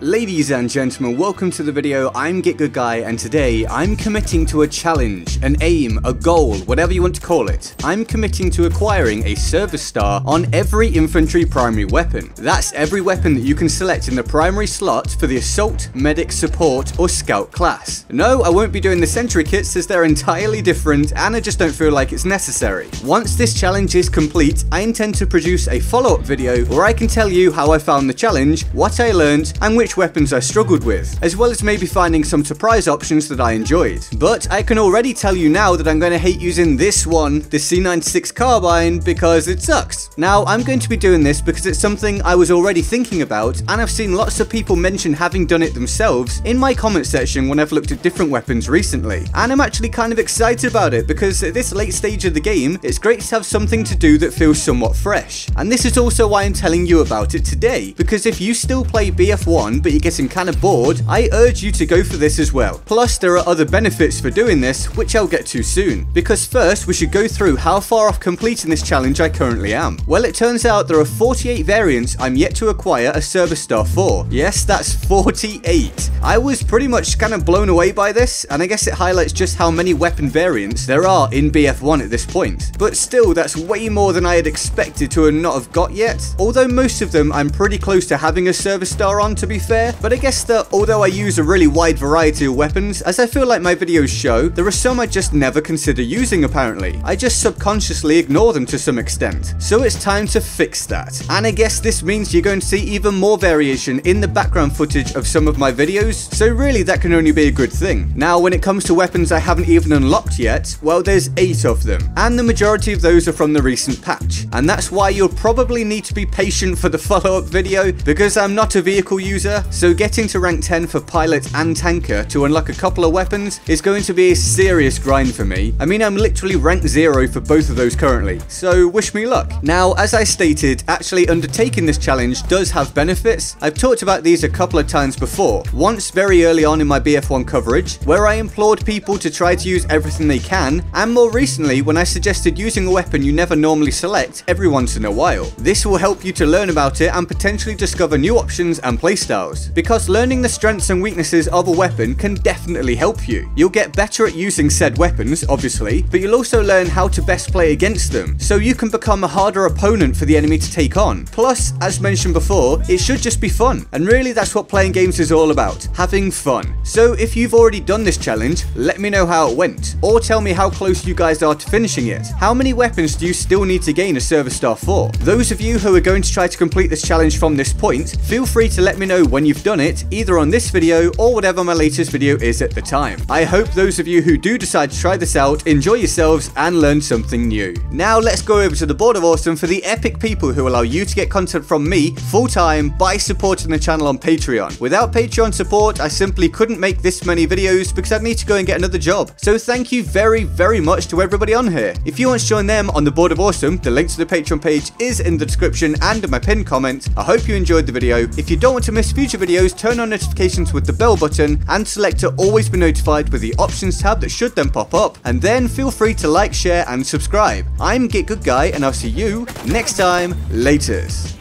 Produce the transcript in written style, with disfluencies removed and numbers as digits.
Ladies and gentlemen, welcome to the video. I'm GetGoodGuy, and today I'm committing to a challenge, an aim, a goal, whatever you want to call it. I'm committing to acquiring a service star on every infantry primary weapon. That's every weapon that you can select in the primary slot for the assault, medic, support, or scout class. No, I won't be doing the sentry kits as they're entirely different and I just don't feel like it's necessary. Once this challenge is complete, I intend to produce a follow-up video where I can tell you how I found the challenge, what I learned, and which weapons I struggled with, as well as maybe finding some surprise options that I enjoyed. But I can already tell you now that I'm going to hate using this one, the C96 carbine, because it sucks. Now, I'm going to be doing this because it's something I was already thinking about, and I've seen lots of people mention having done it themselves in my comment section when I've looked at different weapons recently. And I'm actually kind of excited about it because at this late stage of the game, it's great to have something to do that feels somewhat fresh. And this is also why I'm telling you about it today, because if you still play BF1 but you're getting kind of bored, I urge you to go for this as well. Plus, there are other benefits for doing this, which I'll get to soon. Because first, we should go through how far off completing this challenge I currently am. Well, it turns out there are 48 variants I'm yet to acquire a service star for. Yes, that's 48. I was pretty much kind of blown away by this, and I guess it highlights just how many weapon variants there are in BF1 at this point. But still, that's way more than I had expected to not have got yet. Although most of them I'm pretty close to having a service star on, to be fair. But I guess that although I use a really wide variety of weapons, as I feel like my videos show, there are some I just never consider using apparently. I just subconsciously ignore them to some extent. So it's time to fix that. And I guess this means you're going to see even more variation in the background footage of some of my videos, so really that can only be a good thing. Now, when it comes to weapons I haven't even unlocked yet, well, there's 8 of them, and the majority of those are from the recent patch. And that's why you'll probably need to be patient for the follow-up video, because I'm not a vehicle user, so getting to rank 10 for pilot and tanker to unlock a couple of weapons is going to be a serious grind for me. I mean, I'm literally rank 0 for both of those currently, so wish me luck. Now, as I stated, actually undertaking this challenge does have benefits. I've talked about these a couple of times before. Once very early on in my BF1 coverage, where I implored people to try to use everything they can, and more recently when I suggested using a weapon you never normally select every once in a while. This will help you to learn about it and potentially discover new options and playstyles, because learning the strengths and weaknesses of a weapon can definitely help you. You'll get better at using said weapons, obviously, but you'll also learn how to best play against them, so you can become a harder opponent for the enemy to take on. Plus, as mentioned before, it should just be fun, and really that's what playing games is all about, having fun. So if you've already done this challenge, let me know how it went, or tell me how close you guys are to finishing it. How many weapons do you still need to gain a service star for? Those of you who are going to try to complete this challenge from this point, feel free to let me know when you've done it, either on this video or whatever my latest video is at the time. I hope those of you who do decide to try this out enjoy yourselves and learn something new. Now let's go over to the Board of Awesome for the epic people who allow you to get content from me full-time by supporting the channel on Patreon. Without Patreon support, I simply couldn't make this many videos because I'd need to go and get another job. So thank you very, very much to everybody on here. If you want to join them on the Board of Awesome, the link to the Patreon page is in the description and in my pinned comment. I hope you enjoyed the video. If you don't want to miss future videos, turn on notifications with the bell button and select to always be notified with the options tab that should then pop up, and then feel free to like, share and subscribe. I'm GetGoodGuy, and I'll see you next time. Laters.